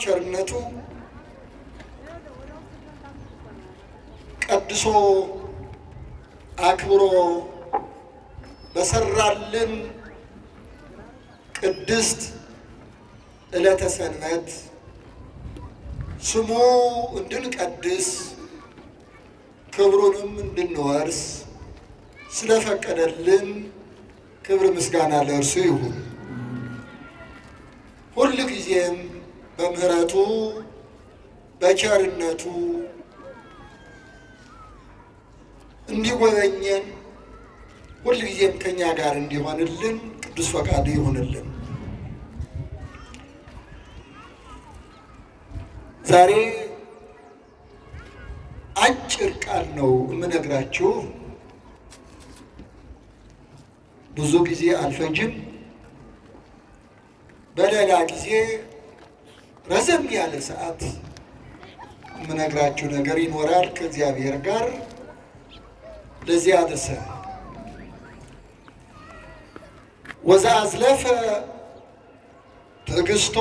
ቸርነቱ ቀድሶ አክብሮ በሰራልን ቅድስት ዕለተ ሰንበት ስሙ እንድንቀድስ ክብሩንም እንድንወርስ ስለፈቀደልን ክብር ምስጋና ለእርሱ ይሁን። ሁል ጊዜም በምህረቱ በቸርነቱ እንዲጎበኘን ሁል ጊዜም ከኛ ጋር እንዲሆንልን ቅዱስ ፈቃዱ ይሁንልን። ዛሬ አጭር ቃል ነው የምነግራችሁ። ብዙ ጊዜ አልፈጅም። በሌላ ጊዜ ረዘም ያለ ሰዓት የምነግራችሁ ነገር ይኖራል። ከእግዚአብሔር ጋር ለዚህ አድርሰን ወዘአዝለፈ ትዕግስቶ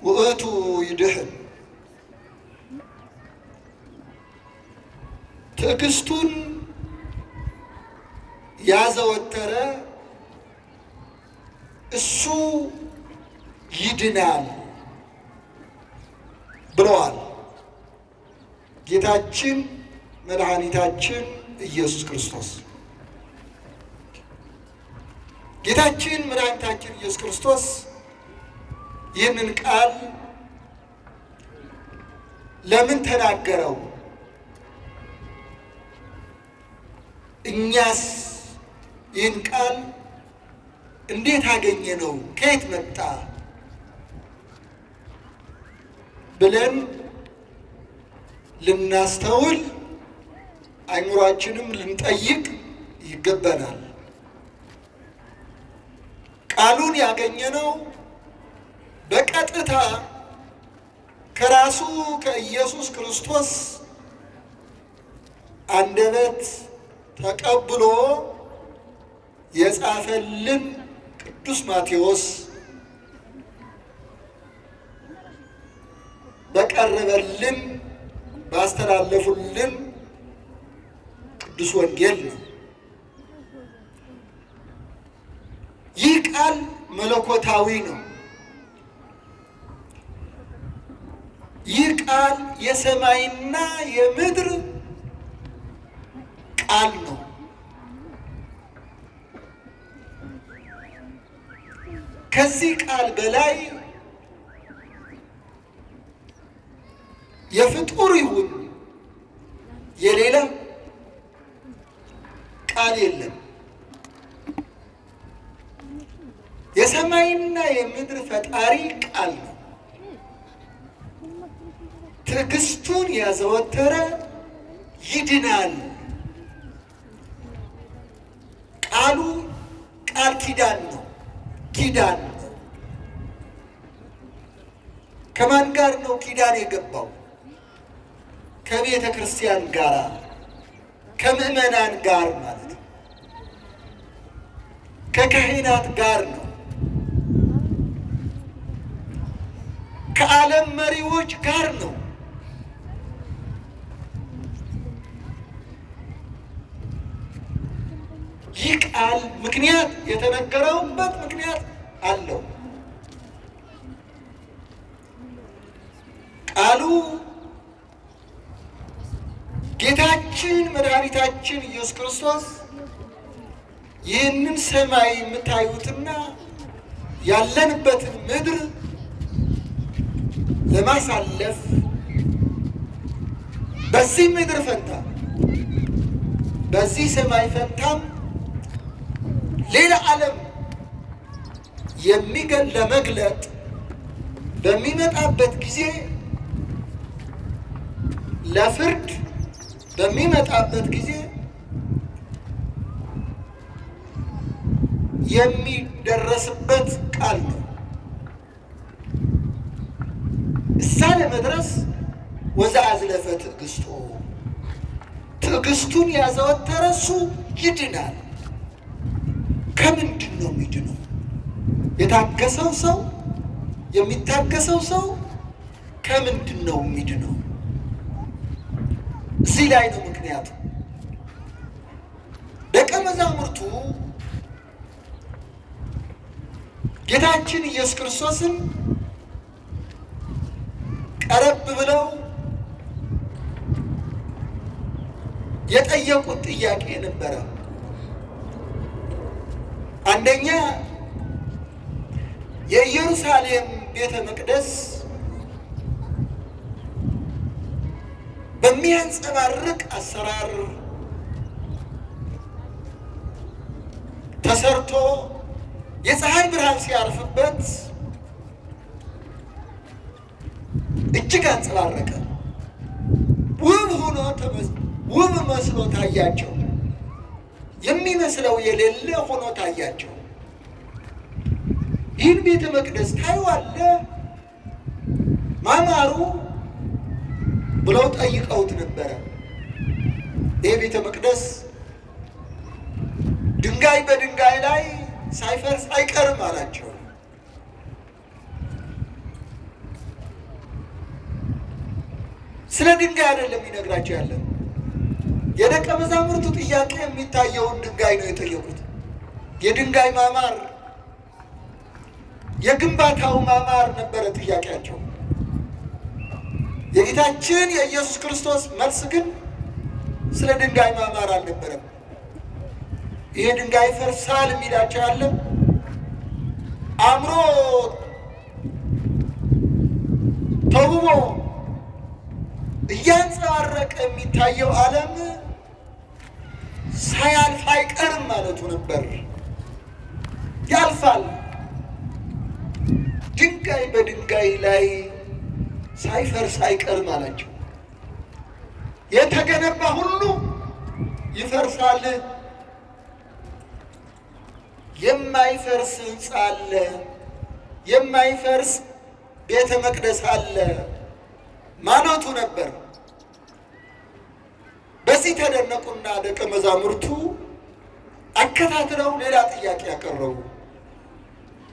ውእቱ ይድህን። ትዕግስቱን ያዘወተረ እሱ ይድናል ብለዋል ጌታችን መድኃኒታችን ኢየሱስ ክርስቶስ። ጌታችን መድኃኒታችን ኢየሱስ ክርስቶስ ይህንን ቃል ለምን ተናገረው? እኛስ ይህን ቃል እንዴት አገኘ ነው? ከየት መጣ ብለን ልናስተውል አእምሯችንም ልንጠይቅ ይገባናል። ቃሉን ያገኘነው በቀጥታ ከራሱ ከኢየሱስ ክርስቶስ አንደበት ተቀብሎ የጻፈልን ቅዱስ ማቴዎስ በቀረበልን ባስተላለፉልን ቅዱስ ወንጌል ነው። ይህ ቃል መለኮታዊ ነው። ይህ ቃል የሰማይና የምድር ቃል ነው። ከዚህ ቃል በላይ የፍጡር ይሁን የሌላ ቃል የለም። የሰማይና የምድር ፈጣሪ ቃል ነው። ትዕግስቱን ያዘወተረ ይድናል። ቃሉ ቃል ኪዳን ነው። ኪዳን ነው። ከማን ጋር ነው ኪዳን የገባው? ከቤተ ክርስቲያን ጋር፣ ከምዕመናን ጋር ማለት ነው። ከካህናት ጋር ነው። ከዓለም መሪዎች ጋር ነው። ይህ ቃል ምክንያት የተነገረውበት ምክንያት አለው። ቃሉ ጌታችን መድኃኒታችን ኢየሱስ ክርስቶስ ይህንን ሰማይ የምታዩትና ያለንበትን ምድር ለማሳለፍ በዚህ ምድር ፈንታ በዚህ ሰማይ ፈንታም ሌላ ዓለም ለመግለጥ በሚመጣበት ጊዜ ለፍርድ በሚመጣበት ጊዜ የሚደረስበት ቃል ነው። እዛ ለመድረስ ወዘአዝለፈ ትዕግስቶ ትዕግስቱን ያዘወተረ እሱ ይድናል። ከምንድን ነው የሚድነው? የታገሰው ሰው የሚታገሰው ሰው ከምንድን ነው የሚድነው? እዚህ ላይ ነው ምክንያቱ። ደቀ መዛሙርቱ ጌታችን ኢየሱስ ክርስቶስን ቀረብ ብለው የጠየቁት ጥያቄ ነበረ። አንደኛ የኢየሩሳሌም ቤተ መቅደስ በሚያንጸባርቅ አሰራር ተሰርቶ የፀሐይ ብርሃን ሲያርፍበት እጅግ አንጸባረቀ። ውብ መስሎ ታያቸው። የሚመስለው የሌለ ሆኖ ታያቸው። ይህን ቤተ መቅደስ ታየዋለህ ማማሩ ብለው ጠይቀውት ነበረ። ይህ ቤተ መቅደስ ድንጋይ በድንጋይ ላይ ሳይፈርስ አይቀርም አላቸው። ስለ ድንጋይ አይደለም ይነግራቸው ያለ። የደቀ መዛሙርቱ ጥያቄ የሚታየውን ድንጋይ ነው የጠየቁት። የድንጋይ ማማር፣ የግንባታው ማማር ነበረ ጥያቄያቸው። የጌታችን የኢየሱስ ክርስቶስ መልስ ግን ስለ ድንጋይ ማማር አልነበረም። ይሄ ድንጋይ ፈርሳል የሚላቸው አለ። አምሮ ተውቦ እያንጸባረቀ የሚታየው ዓለም ሳያልፍ አይቀርም ማለቱ ነበር። ያልፋል። ድንጋይ በድንጋይ ላይ ሳይፈርስ አይቀርም አላቸው። የተገነባ ሁሉ ይፈርሳል። የማይፈርስ ሕንፃ አለ፣ የማይፈርስ ቤተ መቅደስ አለ ማለቱ ነበር። በዚህ ተደነቁና ደቀ መዛሙርቱ አከታትለው ሌላ ጥያቄ ያቀረቡ።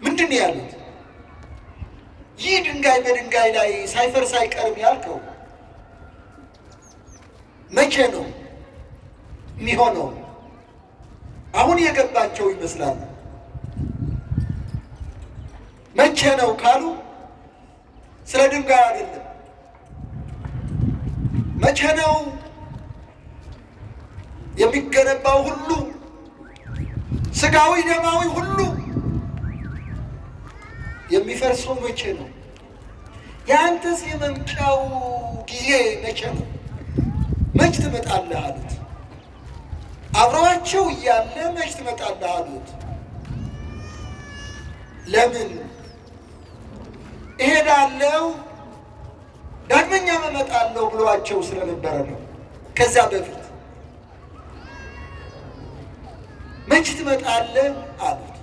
ምንድን ነው ያሉት? ይህ ድንጋይ በድንጋይ ላይ ሳይፈርስ አይቀርም ያልከው መቼ ነው የሚሆነው? አሁን የገባቸው ይመስላል። መቼ ነው ካሉ ስለ ድንጋይ አይደለም። መቼ ነው የሚገነባው ሁሉ ስጋዊ ደማዊ ሁሉ የሚፈርሰው መቼ ነው? የአንተስ የመምጫው ጊዜ መቼ ነው? መች ትመጣለህ አሉት። አብረዋቸው እያለ መች ትመጣለህ አሉት። ለምን እሄዳለሁ ዳግመኛም እመጣለሁ ብሏቸው ስለነበረ ነው። ከዛ በፊት መች ትመጣለህ አሉት።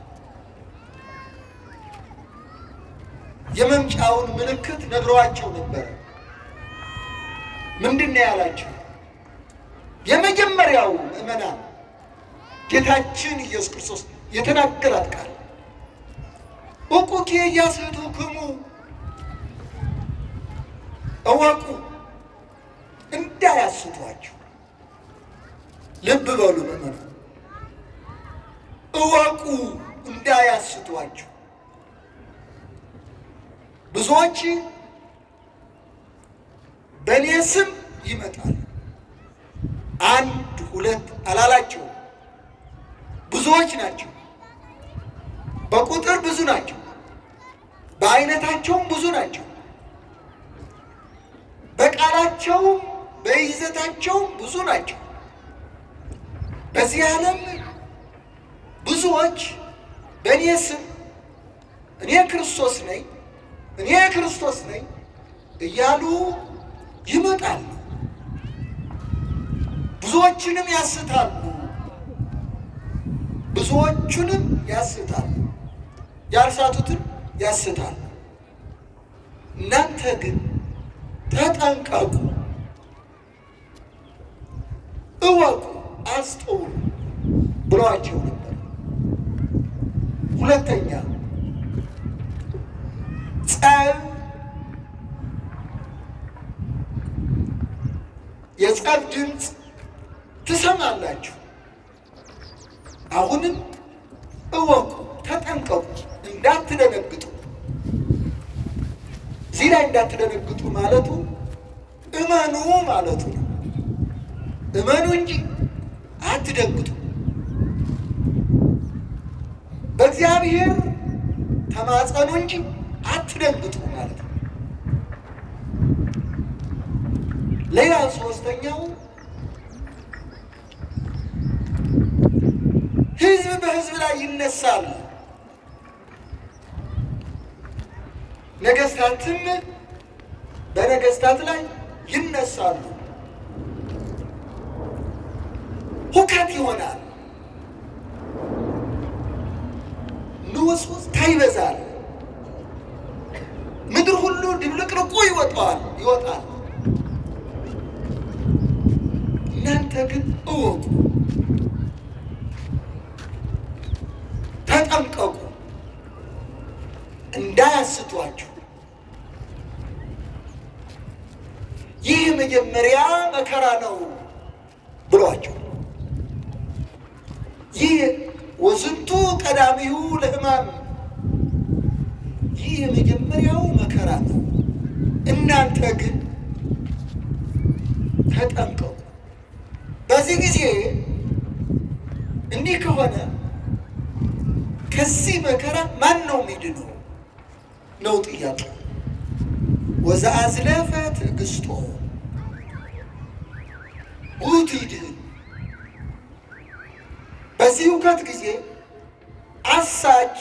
የመምጫውን ምልክት ነግረዋቸው ነበረ። ምንድን ነው ያላቸው? የመጀመሪያው ምዕመናን ጌታችን ኢየሱስ ክርስቶስ የተናገራት ቃል እቁኬ ኢያስሕቱክሙ እወቁ፣ እንዳያስቷችሁ። ልብ በሉ ምዕመናን፣ እወቁ እንዳያስቷችሁ። ብዙዎች በእኔ ስም ይመጣል። አንድ ሁለት አላላቸው። ብዙዎች ናቸው። በቁጥር ብዙ ናቸው። በአይነታቸውም ብዙ ናቸው። በቃላቸውም በይዘታቸውም ብዙ ናቸው። በዚህ ዓለም ብዙዎች በእኔ ስም እኔ ክርስቶስ ነኝ፣ እኔ ክርስቶስ ነኝ እያሉ ይመጣሉ። ብዙዎችንም ያስታሉ፣ ብዙዎቹንም ያስታሉ፣ ያልሳቱትን ያስታሉ። እናንተ ግን ተጠንቀቁ፣ እወቁ፣ አስተውሉ ብሏቸው ነበር። ሁለተኛ ጸብ፣ የጸብ ድምፅ ትሰማላችሁ። አሁንም እወቁ፣ ተጠንቀቁ፣ እንዳትደነግጡ። እዚህ ላይ እንዳትደነግጡ ማለቱ እመኑ ማለቱ ነው። እመኑ እንጂ አትደንግጡ። በእግዚአብሔር ተማጸኑ እንጂ አትደንግጡ ማለት ነው። ሌላ ሶስተኛው ሕዝብ በሕዝብ ላይ ይነሳል፣ ነገሥታትም በነገሥታት ላይ ይነሳሉ፣ ሁከት ይሆናል፣ ንውጽውጽታ ይበዛል፣ ምድር ሁሉ ድብልቅልቁ ይወጣል። እናንተ ግን እወቁ፣ ተጠንቀቁ፣ እንዳያስቷችሁ። ይህ መጀመሪያ መከራ ነው ብሏቸው። ይህ ወዝንቱ ቀዳሚሁ ለሕማም፣ ይህ የመጀመሪያው መከራ ነው። እናንተ ግን ተጠንቀቁ። በዚህ ጊዜ እንዲህ ከሆነ ከዚህ መከራ ማን ነው የሚድነው ነው ጥያቄ። ወዘአዝለፈ ትዕግሥቶ ውእቱ ይድኅን። በዚህ ሁከት ጊዜ አሳች